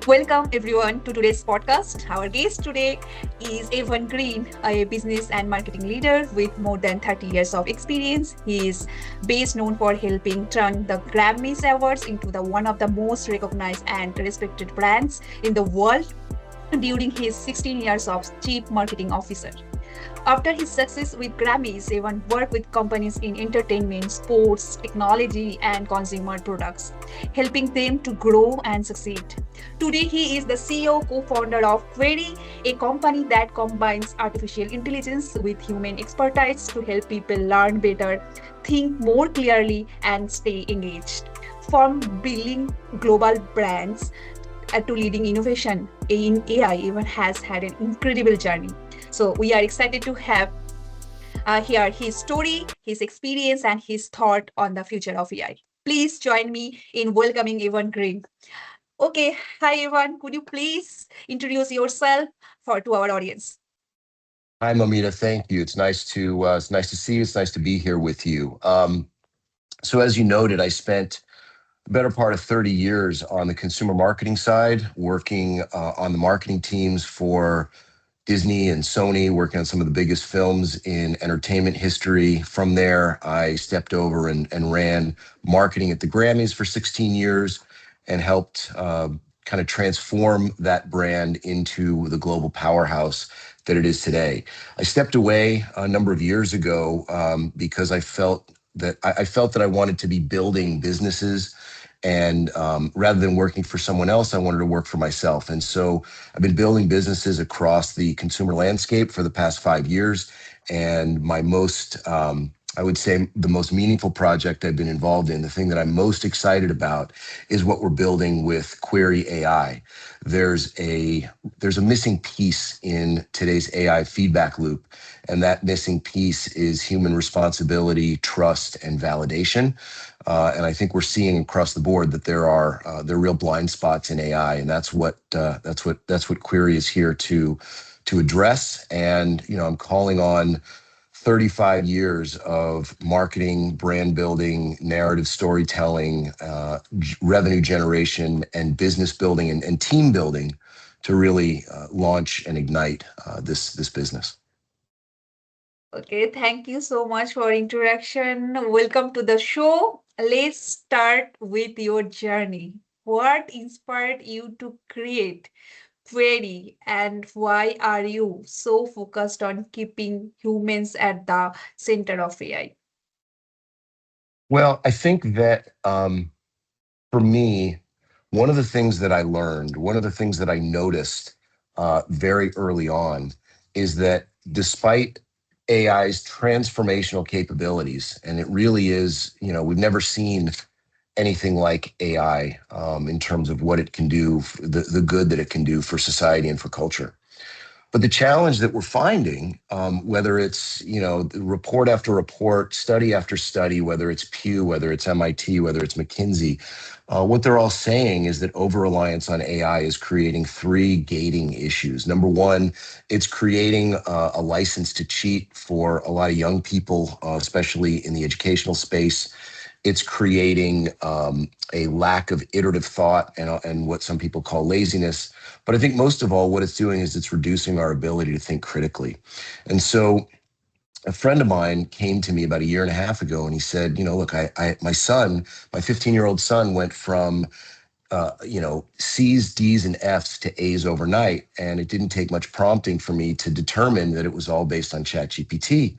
Welcome everyone to today's podcast. Our guest today is Evan Greene, a business and marketing leader with more than 30 years of experience. He is best known for helping turn the GRAMMYs Awards into the one of the most recognized and respected brands in the world during his 16 years of chief marketing officer. After his success with Grammys, Evan worked with companies in entertainment, sports, technology, and consumer products, helping them to grow and succeed. Today, he is the CEO Co-Founder of Kwieri, a company that combines artificial intelligence with human expertise to help people learn better, think more clearly, and stay engaged. From building global brands to leading innovation in AI, Evan has had an incredible journey. So we are excited to have hear his story, his experience, and his thought on the future of AI. Please join me in welcoming Evan Greene. Okay, hi Evan. Could you please introduce yourself for to our audience? Hi, Momita. Thank you. It's nice to see you. It's nice to be here with you. So as you noted, I spent the better part of 30 years on the consumer marketing side, working on the marketing teams for Disney and Sony, working on some of the biggest films in entertainment history. From there, I stepped over and ran marketing at the Grammys for 16 years and helped kind of transform that brand into the global powerhouse that it is today. I stepped away a number of years ago because I felt that I wanted to be building businesses, and rather than working for someone else, I wanted to work for myself. And so I've been building businesses across the consumer landscape for the past 5 years. And my I would say the most meaningful project I've been involved in, the thing that I'm most excited about, is what we're building with Kwieri AI. There's a missing piece in today's AI feedback loop, and that missing piece is human responsibility, trust, and validation. And I think we're seeing across the board that there are real blind spots in AI, and that's what Kwieri is here to address. And I'm calling on 35 years of marketing, brand building, narrative storytelling, revenue generation, and business building and team building to really launch and ignite this business. Okay, thank you so much for introduction. Welcome to the show. Let's start with your journey. What inspired you to create Query, and why are you so focused on keeping humans at the center of AI? Well, I think that for me, one of the things that I learned, one of the things that I noticed very early on, is that despite AI's transformational capabilities, and it really is, we've never seen anything like AI in terms of what it can do, the good that it can do for society and for culture. But the challenge that we're finding, whether it's report after report, study after study, whether it's Pew, whether it's MIT, whether it's McKinsey, what they're all saying is that over-reliance on AI is creating three gating issues. Number one, it's creating a license to cheat for a lot of young people, especially in the educational space. It's creating a lack of iterative thought and what some people call laziness. But I think most of all, what it's doing is it's reducing our ability to think critically. And so a friend of mine came to me about a year and a half ago, and he said, look, my son, my 15-year-old son went from C's, D's, and F's to A's overnight. And it didn't take much prompting for me to determine that it was all based on ChatGPT.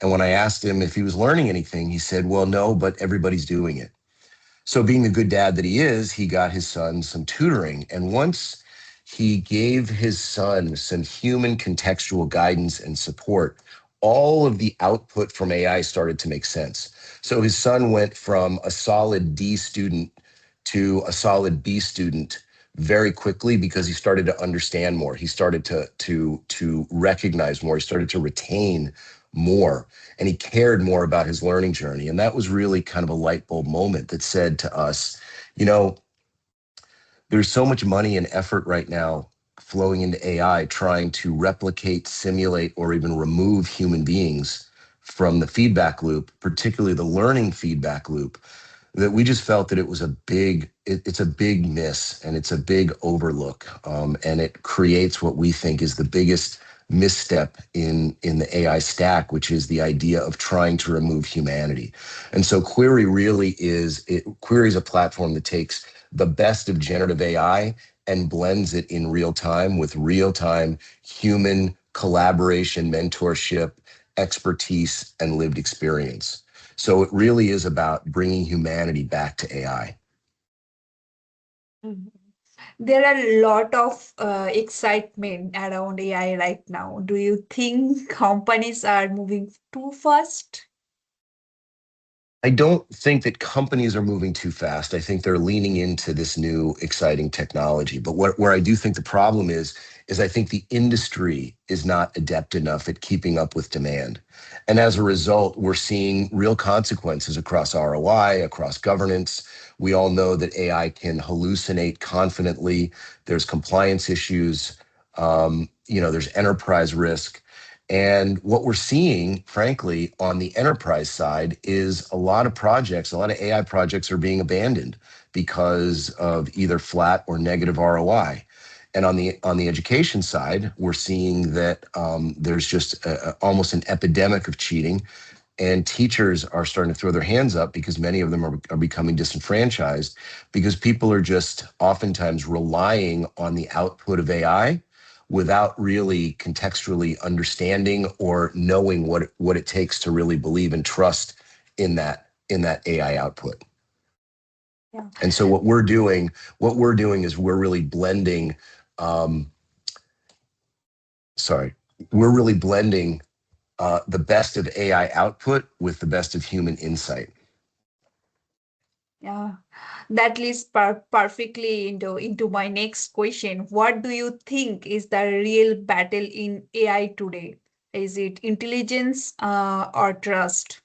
And when I asked him if he was learning anything, he said, well, no, but everybody's doing it. So being the good dad that he is, he got his son some tutoring. And once he gave his son some human contextual guidance and support, all of the output from AI started to make sense. So his son went from a solid D student to a solid B student very quickly because he started to understand more. He started to recognize more. He started to retain more, and he cared more about his learning journey. And that was really kind of a light bulb moment that said to us, there's so much money and effort right now flowing into AI trying to replicate, simulate, or even remove human beings from the feedback loop, particularly the learning feedback loop, that we just felt that it was it's a big miss and it's a big overlook, and it creates what we think is the biggest misstep in the AI stack, which is the idea of trying to remove humanity. And so Query is a platform that takes the best of generative AI and blends it in real time with real time human collaboration, mentorship, expertise, and lived experience. So it really is about bringing humanity back to AI. Mhm. There are a lot of excitement around AI right now. Do you think companies are moving too fast? I don't think that companies are moving too fast. I think they're leaning into this new exciting technology. But where I do think the problem is I think the industry is not adept enough at keeping up with demand. And as a result, we're seeing real consequences across ROI, across governance. We all know that AI can hallucinate confidently. There's compliance issues. There's enterprise risk. And what we're seeing, frankly, on the enterprise side is a lot of AI projects are being abandoned because of either flat or negative ROI. And on the education side, we're seeing that there's just almost an epidemic of cheating, and teachers are starting to throw their hands up because many of them are becoming disenfranchised because people are just oftentimes relying on the output of AI without really contextually understanding or knowing what it takes to really believe and trust in that AI output. Yeah. And so what we're doing is we're really blending um, sorry, we're really blending the best of AI output with the best of human insight. Yeah, that leads perfectly into my next question. What do you think is the real battle in AI today? Is it intelligence or trust?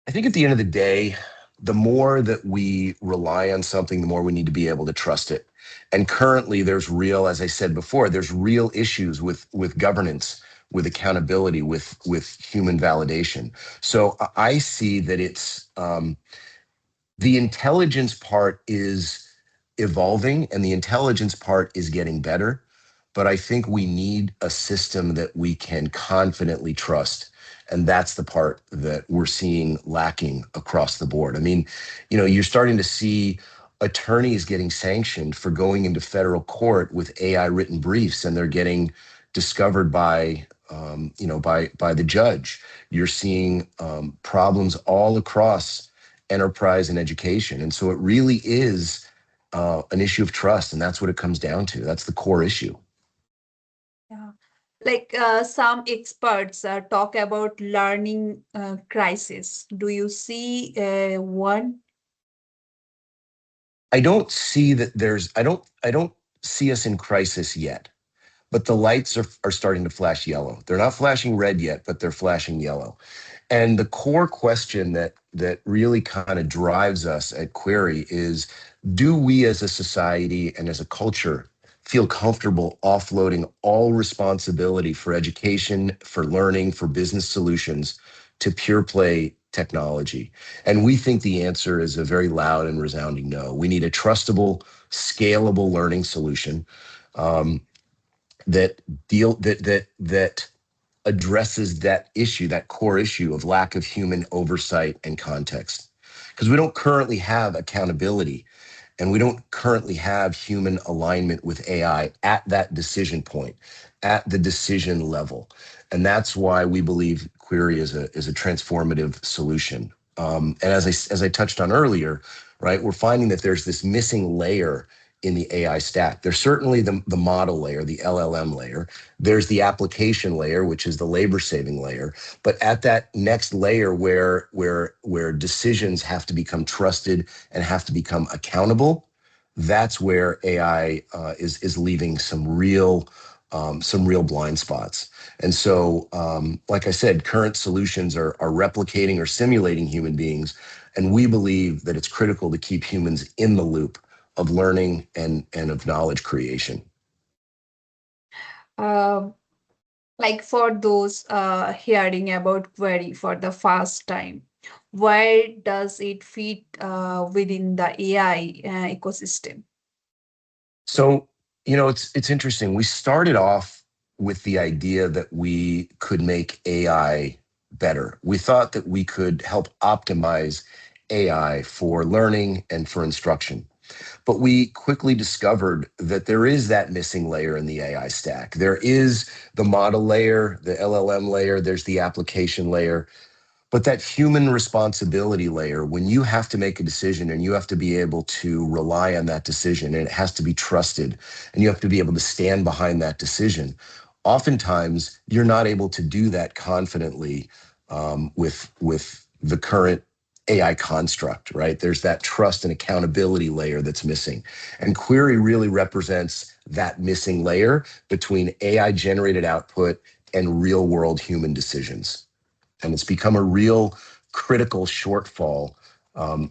I think at the end of the day, the more that we rely on something, the more we need to be able to trust it. And currently, as I said before, there's real issues with governance, with accountability, with human validation. So I see that it's the intelligence part is evolving and the intelligence part is getting better. But I think we need a system that we can confidently trust. And that's the part that we're seeing lacking across the board. I mean, you're starting to see attorneys getting sanctioned for going into federal court with AI written briefs, and they're getting discovered by the judge. You're seeing problems all across enterprise and education. And so it really is an issue of trust. And that's what it comes down to. That's the core issue. Yeah. Like some experts talk about learning crisis. Do you see one? I don't see us in crisis yet, but the lights are starting to flash yellow. They're not flashing red yet, but they're flashing yellow. And the core question that really kind of drives us at Query is, do we as a society and as a culture feel comfortable offloading all responsibility for education, for learning, for business solutions to pure play technology? And we think the answer is a very loud and resounding no. We need a trustable, scalable learning solution um, that addresses that issue, that core issue of lack of human oversight and context. Because we don't currently have accountability and we don't currently have human alignment with AI at that decision point, at the decision level. And that's why we believe Query is a transformative solution. And as I touched on earlier, right, we're finding that there's this missing layer in the AI stack. There's certainly the model layer, the LLM layer. There's the application layer, which is the labor saving layer. But at that next layer where decisions have to become trusted and have to become accountable, that's where AI is leaving some real blind spots. And so, like I said, current solutions are replicating or simulating human beings, and we believe that it's critical to keep humans in the loop of learning and of knowledge creation. Um, like for those hearing about query for the first time, Where does it fit within the AI ecosystem? So, it's interesting. We started off with the idea that we could make AI better. We thought that we could help optimize AI for learning and for instruction. But we quickly discovered that there is that missing layer in the AI stack. There is the model layer, the LLM layer, there's the application layer. But that human responsibility layer, when you have to make a decision and you have to be able to rely on that decision and it has to be trusted and you have to be able to stand behind that decision, oftentimes you're not able to do that confidently with the current AI construct, right? There's that trust and accountability layer that's missing. And Kwieri really represents that missing layer between AI generated output and real world human decisions, and it's become a real critical shortfall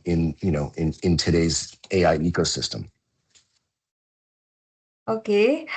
in today's AI ecosystem. Okay.